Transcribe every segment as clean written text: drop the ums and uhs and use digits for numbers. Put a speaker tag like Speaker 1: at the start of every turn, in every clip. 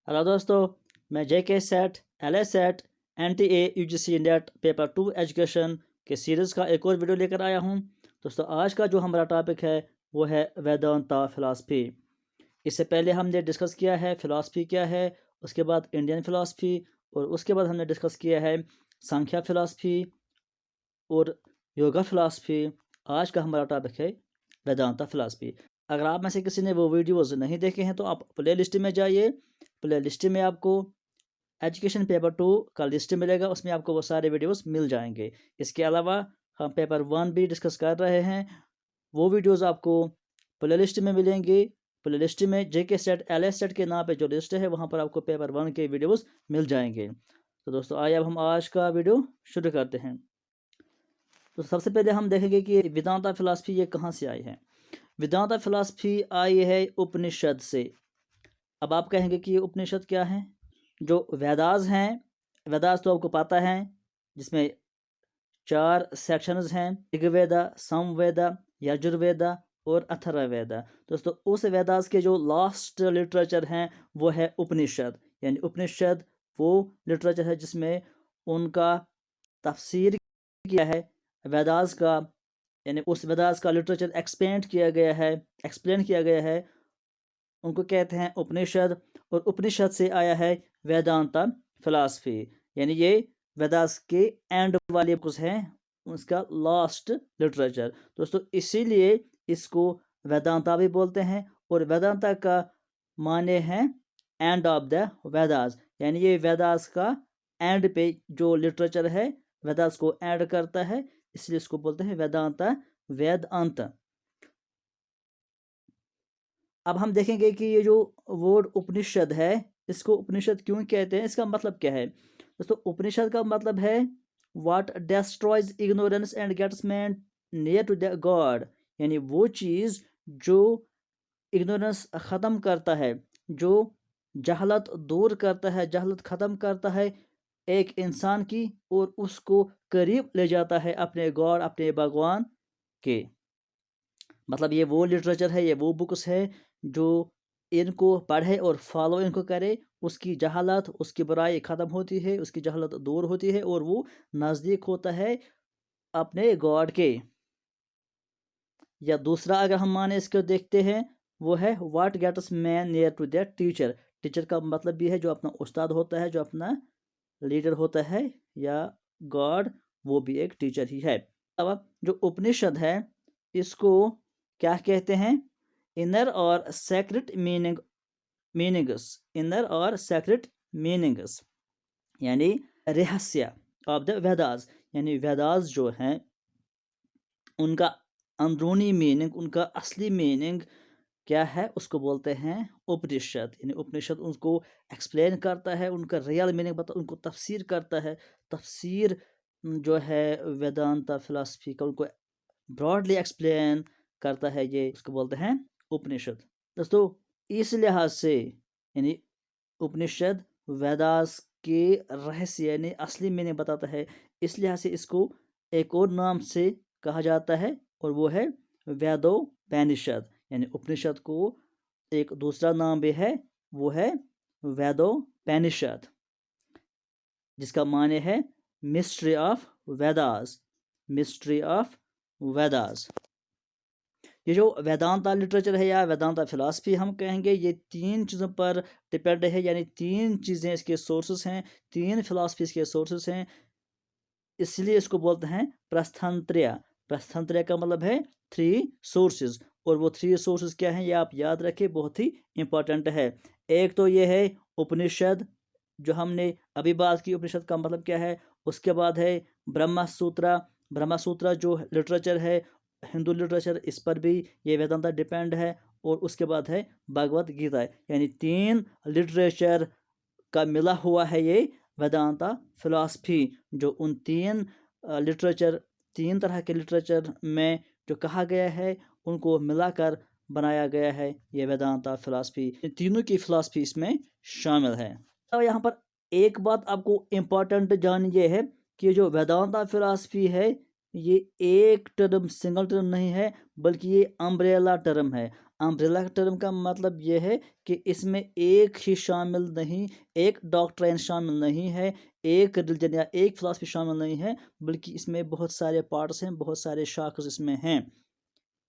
Speaker 1: Hello दोस्तों, मैं JK SET L S SET NTA UGC NET paper 2 education के series का एक और वीडियो लेकर आया हूं। दोस्तों, आज का जो हमारा टॉपिक है वो है वेदांता फ़िलासफ़ी। इससे पहले हमने डिस्कस किया है फ़िलासफ़ी क्या है, उसके बाद इंडियन फ़िलासफ़ी, और उसके बाद हमने डिस्कस किया है सांख्या फ़िलासफ़ी और योगा फ़िलासफ़ी। आज का हमारा टॉपिक है वेदांता फ़िलासफ़ी। अगर आप में से किसी ने वो वीडियोज़ नहीं देखे हैं तो आप प्ले लिस्ट में जाइए। प्ले लिस्ट में आपको एजुकेशन पेपर 2 का लिस्ट मिलेगा, उसमें आपको वो सारे वीडियोस मिल जाएंगे। इसके अलावा हम पेपर 1 भी डिस्कस कर रहे हैं, वो वीडियोस आपको प्ले लिस्ट में मिलेंगे। प्ले लिस्ट में जेके सेट एल एस सेट के नाम पे जो लिस्ट है वहाँ पर आपको पेपर 1 के वीडियोस मिल जाएंगे। तो दोस्तों, आइए अब हम आज का वीडियो शुरू करते हैं। तो सबसे पहले हम देखेंगे कि वेदांता फिलासफी ये कहाँ से आई है। वेदांता फिलासफी आई है उपनिषद से। अब आप कहेंगे कि ये उपनिषद क्या है। जो वेदास हैं, वेदास तो आपको पता है, जिसमें 4 सेक्शंस हैं, ऋग्वेदा, सामवेदा, यजुर्वेदा और अथर्ववेदा। दोस्तों, उस वेदास के जो लास्ट लिटरेचर हैं वो है उपनिषद। यानी उपनिषद वो लिटरेचर है जिसमें उनका तफसीर किया है वेदास का, यानी उस वेदास का लिटरेचर एक्सप्लेन किया गया है, उनको कहते हैं उपनिषद। और उपनिषद से आया है वेदांता फिलासफी। यानी ये वेदास के एंड वाले बुक्स हैं, उसका लास्ट लिटरेचर। दोस्तों, इसीलिए इसको वेदांता भी बोलते हैं। और वेदांता का माने हैं एंड ऑफ द वेदास, यानी ये वेदास का एंड पे जो लिटरेचर है वेदास को एंड करता है, इसलिए इसको बोलते हैं वेदांता, वेद अंत। अब हम देखेंगे कि ये जो वर्ड उपनिषद है, इसको उपनिषद क्यों कहते हैं, इसका मतलब क्या है। दोस्तों, उपनिषद का मतलब है what destroys ignorance and gets man near to the God. यानी वो चीज़ जो इग्नोरेंस ख़त्म करता है, जो जहलत दूर करता है, जहलत ख़त्म करता है एक इंसान की, और उसको करीब ले जाता है अपने गॉड, अपने भगवान के। मतलब ये वो लिटरेचर है, ये वो बुक्स है जो इनको पढ़े और फॉलो इनको करे, उसकी जहालत, उसकी बुराई ख़त्म होती है, उसकी जहालत दूर होती है और वो नज़दीक होता है अपने गॉड के। या दूसरा अगर हम माने इसको देखते हैं, वो है what gets man near to the teacher. Teacher का मतलब भी है जो अपना उस्ताद होता है, जो अपना लीडर होता है, या गॉड, वो भी एक टीचर ही है। अब जो उपनिषद है इसको क्या कहते हैं, इनर और सेक्रेट मीनिंग्स। इनर और सेक्रेट मीनिंग्स यानी रहस्य ऑफ द वेदास। यानी वेदास जो हैं उनका अंदरूनी मीनिंग, उनका असली मीनिंग क्या है, उसको बोलते हैं उपनिषद। यानी उपनिषद उनको एक्सप्लेन करता है, उनका रियल मीनिंग बता, उनको तफसीर करता है। तफसीर जो है वेदांता फिलासफी का, उनको ब्रॉडली एक्सप्लेन करता है, ये उसको बोलते हैं उपनिषद। दोस्तों, इस लिहाज से यानी उपनिषद वेदास के रहस्य यानी असली मीनिंग बताता है, इस लिहाज से इसको एक और नाम से कहा जाता है, और वो है वेदोपनिषद। यानी उपनिषद को एक दूसरा नाम भी है, वो है वेदोपनिषद, जिसका माने है mystery of Vedas. Mystery of Vedas. ये जो वेदांता लिटरेचर है या वेदांता फिलासफी हम कहेंगे, ये 3 चीज़ों पर डिपेंड है। यानी 3 चीज़ें इसके सोर्सेस हैं, 3 फिलासफीज के सोर्सेस हैं, इसलिए इसको बोलते हैं प्रस्थानत्रय। प्रस्थानत्रय का मतलब है 3 सोर्सेज, और वो 3 सोर्सेज क्या हैं ये आप याद रखें, बहुत ही इंपॉर्टेंट है। एक तो ये है उपनिषद, जो हमने अभी बात की, उपनिषद का मतलब क्या है। उसके बाद है ब्रह्मा सूत्र। ब्रह्मा सूत्र जो लिटरेचर है, हिंदू लिटरेचर, इस पर भी ये वेदांता डिपेंड है। और उसके बाद है भगवत गीता। यानी 3 लिटरेचर का मिला हुआ है ये वेदांता फिलॉसफी, जो उन 3 लिटरेचर, 3 तरह के लिटरेचर में जो कहा गया है उनको मिलाकर बनाया गया है ये वेदांता फिलॉसफी। इन तीनों की फिलॉसफी इसमें शामिल है। तो यहाँ पर एक बात आपको इम्पॉर्टेंट जाननी ये है कि जो वेदांता फिलॉसफी है ये एक टर्म, सिंगल टर्म नहीं है, बल्कि ये अम्ब्रेला टर्म है। अम्ब्रेला टर्म का मतलब यह है कि इसमें एक ही शामिल नहीं, एक डॉक्ट्राइन शामिल नहीं है, एक रिलीजन या एक फिलॉसफी शामिल नहीं है, बल्कि इसमें बहुत सारे पार्ट्स हैं, बहुत सारे शाखस इसमें हैं।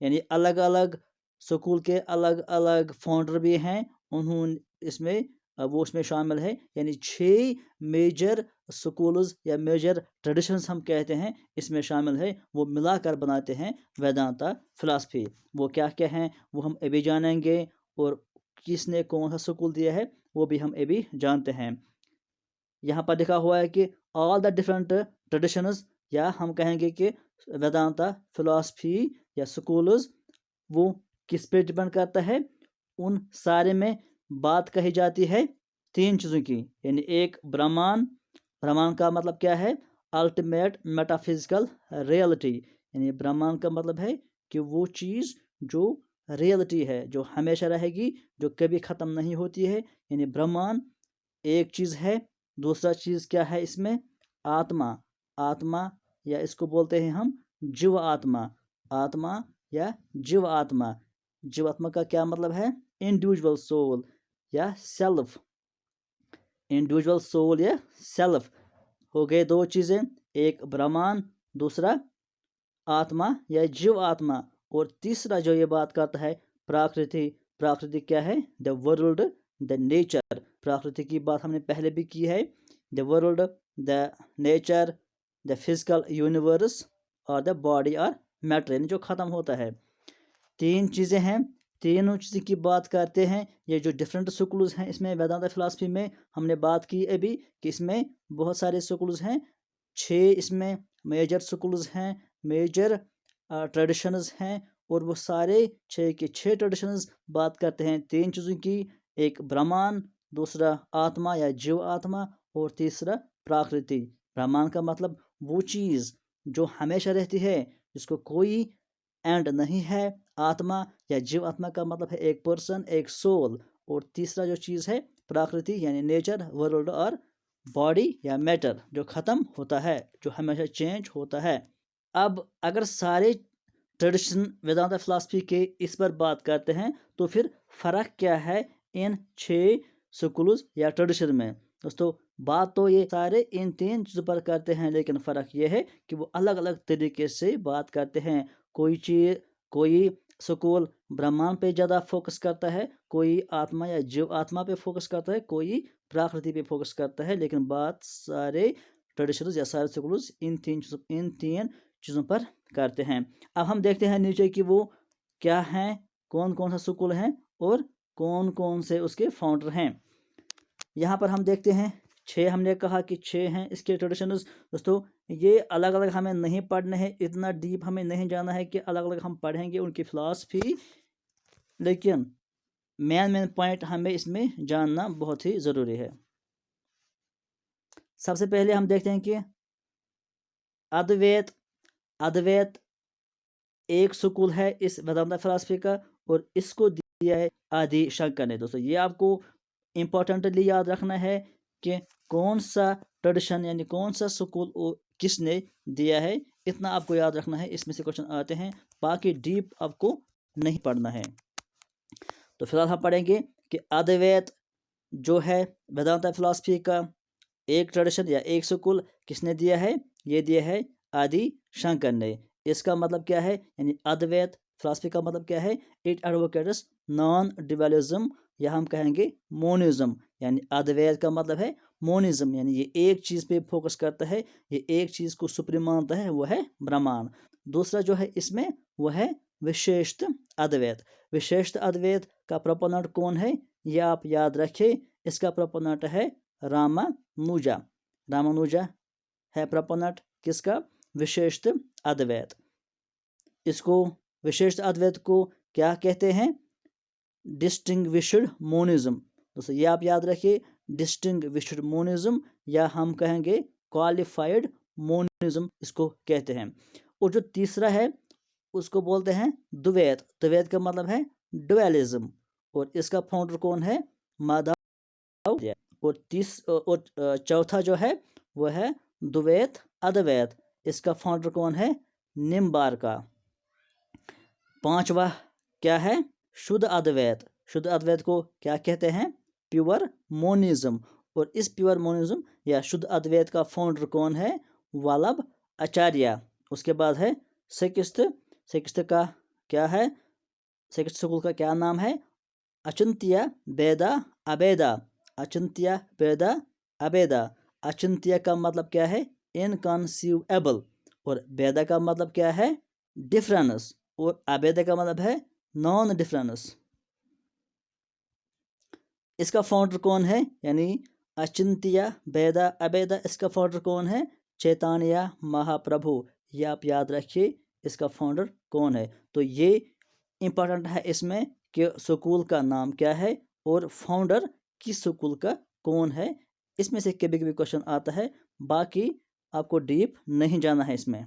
Speaker 1: यानी अलग अलग स्कूल के अलग अलग फाउंडर भी हैं, उन्होंने इसमें वो उसमें शामिल है। यानी 6 मेजर स्कूल्स या मेजर ट्रेडिशंस हम कहते हैं इसमें शामिल है, वो मिलाकर बनाते हैं वेदांता फिलॉसफी। वो क्या क्या हैं वो हम अभी जानेंगे, और किसने कौन सा स्कूल दिया है वो भी हम अभी जानते हैं। यहाँ पर लिखा हुआ है कि ऑल द डिफरेंट ट्रेडिशंस, या हम कहेंगे कि वेदांता फिलॉसफी या स्कूल्स वो किस पे डिपेंड करता है। उन सारे में बात कही जाती है 3 चीज़ों की। यानी एक ब्रह्मांड, ब्रह्मांड का मतलब क्या है, अल्टीमेट मेटाफिजिकल रियलिटी। यानी ब्रह्मांड का मतलब है कि वो चीज़ जो रियलिटी है, जो हमेशा रहेगी, जो कभी ख़त्म नहीं होती है। यानी ब्रह्मांड एक चीज़ है। दूसरा चीज़ क्या है इसमें, आत्मा। आत्मा या इसको बोलते हैं हम जीव आत्मा। आत्मा या जीव आत्मा। जीव आत्मा का क्या मतलब है, इंडिविजुअल सोल या सेल्फ। इंडिविजुअल सोल या सेल्फ हो गए 2 चीज़ें, एक ब्रह्मांड, दूसरा आत्मा या जीव आत्मा। और तीसरा जो ये बात करता है प्रकृति। प्रकृति क्या है, द वर्ल्ड, द नेचर। प्रकृति की बात हमने पहले भी की है। The world, the nature, the physical universe और द बॉडी और मैटर, यानी जो ख़त्म होता है। 3 चीज़ें हैं, तीनों चीज़ों की बात करते हैं। ये जो डिफरेंट स्कूल्स हैं इसमें वेदांता फिलॉसफी में हमने बात की अभी कि इसमें बहुत सारे स्कूल्स हैं, 6 इसमें मेजर स्कूल्स हैं, मेजर ट्रेडिशंस हैं। और वो सारे 6 के 6 ट्रेडिशंस बात करते हैं 3 चीज़ों की, एक ब्रह्मांड, दूसरा आत्मा या जीव आत्मा, और तीसरा प्रकृति। ब्रह्मांड का मतलब वो चीज़ जो हमेशा रहती है, जिसको कोई एंड नहीं है। आत्मा या जीव आत्मा का मतलब है एक पर्सन, एक सोल। और तीसरा जो चीज़ है प्रकृति, यानी नेचर, वर्ल्ड और बॉडी या मैटर, जो ख़त्म होता है, जो हमेशा चेंज होता है। अब अगर सारे ट्रेडिशन वेदांता फिलॉसफी के इस पर बात करते हैं तो फिर फ़र्क क्या है इन 6 स्कूल्स या ट्रेडिशन में। दोस्तों बात तो ये सारे इन 3 चीज़ों पर करते हैं, लेकिन फ़र्क ये है कि वो अलग अलग तरीके से बात करते हैं। कोई स्कूल ब्रह्मांड पे ज़्यादा फोकस करता है, कोई आत्मा या जीव आत्मा पे फोकस करता है, कोई प्रकृति पे फोकस करता है। लेकिन बात सारे ट्रेडिशंस या सारे स्कूल्स इन 3 चीज़ों पर करते हैं। अब हम देखते हैं नीचे कि वो क्या हैं, कौन कौन सा स्कूल हैं और कौन कौन से उसके फाउंडर हैं। यहाँ पर हम देखते हैं 6, हमने कहा कि 6 हैं इसके ट्रेडिशंस। दोस्तों ये अलग अलग हमें नहीं पढ़ने हैं, इतना डीप हमें नहीं जाना है कि अलग अलग हम पढ़ेंगे उनकी फिलॉसफी, लेकिन मेन पॉइंट हमें इसमें जानना बहुत ही ज़रूरी है। सबसे पहले हम देखते हैं कि अद्वैत। अद्वैत एक स्कूल है इस वेदांता फिलॉसफी का, और इसको दिया है आदि शंकर ने। दोस्तों ये आपको इम्पोर्टेंटली याद रखना है कि कौन सा ट्रेडिशन यानी कौन सा स्कूल किसने दिया है, इतना आपको याद रखना है। इसमें से क्वेश्चन आते हैं, बाकी डीप आपको नहीं पढ़ना है। तो फिलहाल हम पढ़ेंगे कि अद्वैत जो है वेदांता फिलॉसफी का एक ट्रेडिशन या एक स्कूल किसने दिया है, ये दिया है आदि शंकर ने। इसका मतलब क्या है, यानी अद्वैत फिलॉसफी का मतलब क्या है, इट एडवोकेट्स नॉन डिवेलिज्म, या हम कहेंगे मोनिज्म। यानी अद्वैत का मतलब है मोनिज्म, यानी ये एक चीज़ पे फोकस करता है, ये एक चीज़ को सुप्रीम मानता है, वो है ब्रह्मांड। दूसरा जो है इसमें वो है विशेषत अद्वैत। विशेषत अद्वैत का प्रोपोनेंट कौन है, ये आप याद रखें, इसका प्रोपोनेंट है रामानुजा। रामानुजा है प्रोपोनेंट किसका, विशेषत अद्वैत। इसको विशेषत अद्वैत को क्या कहते हैं, डिस्टिंग्विश्ड मोनिज्म। दोस्तों ये आप याद रखिए, डिस्टिंग्विश्ड मोनिज्म, या हम कहेंगे क्वालिफाइड मोनिज्म इसको कहते हैं। और जो तीसरा है उसको बोलते हैं द्वैत। द्वैत का मतलब है डुअलिज्म, और इसका फाउंडर कौन है, माधव। और चौथा जो है वो है द्वैत अद्वैत, इसका फाउंडर कौन है, निम्बार्का। पांचवा क्या है, शुद्ध अद्वैत। शुद्ध अद्वैत को क्या कहते हैं? Pure monism. और इस प्योर मोनिज्म या शुद्ध अद्वैत का फाउंडर कौन है? वल्लभ आचार्य। उसके बाद है सिक्स्थ। सिक्स्थ का क्या है? सिक्स्थ स्कूल का क्या नाम है? अचिंत्य वेदा अभेदा। अचिंत्य वेदा अभेदा। अचिंत्य का मतलब क्या है? इनकॉन्सीवेबल। और वेदा का मतलब क्या है? डिफरेंस। और अभेदा का मतलब है नॉन डिफरेंस। इसका फाउंडर कौन है? यानी अचिंत्य वेदा अभेदा, इसका फाउंडर कौन है? चैतन्य महाप्रभु। ये आप याद रखिए, इसका फाउंडर कौन है। तो ये इंपॉर्टेंट है इसमें कि स्कूल का नाम क्या है और फाउंडर किस स्कूल का कौन है। इसमें से कभी कभी क्वेश्चन आता है, बाकी आपको डीप नहीं जाना है इसमें।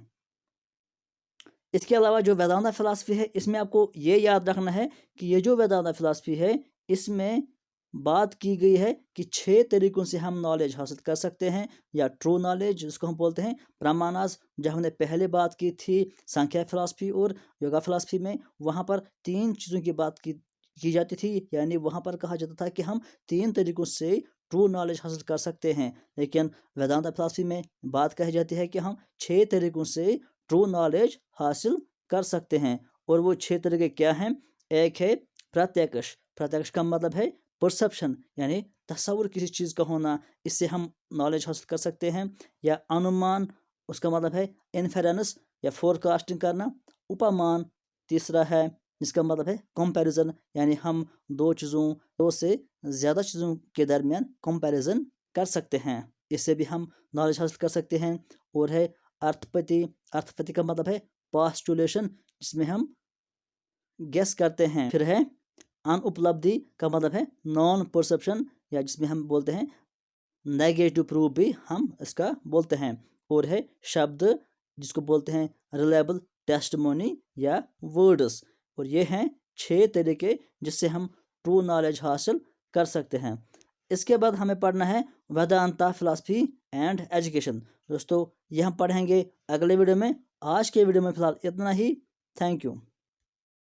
Speaker 1: इसके अलावा जो वेदांता फिलॉसफी है, इसमें आपको ये याद रखना है कि ये जो वेदांता फिलॉसफी है, इसमें बात की गई है कि 6 तरीकों से हम नॉलेज हासिल कर सकते हैं, या ट्रू नॉलेज जिसको हम बोलते हैं प्रमाणास। जब हमने पहले बात की थी संख्या फिलॉसफी और योगा फिलॉसफी में, वहाँ पर 3 चीज़ों की बात की जाती थी। यानी वहाँ पर कहा जाता था कि हम 3 तरीकों से ट्रू नॉलेज हासिल कर सकते हैं। लेकिन वेदांता फिलॉसफी में बात कही जाती है कि हम 6 तरीकों से ट्रू नॉलेज हासिल कर सकते हैं। और वो 6 तरीके क्या हैं? एक है प्रत्यक्ष। प्रत्यक्ष का मतलब है परसेप्शन, यानी तस्वुर किसी चीज़ का होना, इससे हम नॉलेज हासिल कर सकते हैं। या अनुमान, उसका मतलब है इन्फेरेंस या फोरकास्टिंग करना। उपमान तीसरा है, जिसका मतलब है कंपैरिजन, यानी हम दो से ज़्यादा चीज़ों के दरमियान कंपैरिजन कर सकते हैं, इससे भी हम नॉलेज हासिल कर सकते हैं। और है अर्थपति। अर्थपति का मतलब है पास्टुलेशन, जिसमें हम गेस करते हैं। फिर है अनुपलब्धि का मतलब है नॉन परसेप्शन, या जिसमें हम बोलते हैं नेगेटिव प्रूफ भी हम इसका बोलते हैं। और है शब्द, जिसको बोलते हैं रिलायबल टेस्टिमोनी या वर्ड्स। और ये हैं 6 तरीके जिससे हम ट्रू नॉलेज हासिल कर सकते हैं। इसके बाद हमें पढ़ना है वेदांता फिलॉसफी एंड एजुकेशन। दोस्तों, ये हम पढ़ेंगे अगले वीडियो में। आज के वीडियो में फिलहाल इतना ही। Thank you.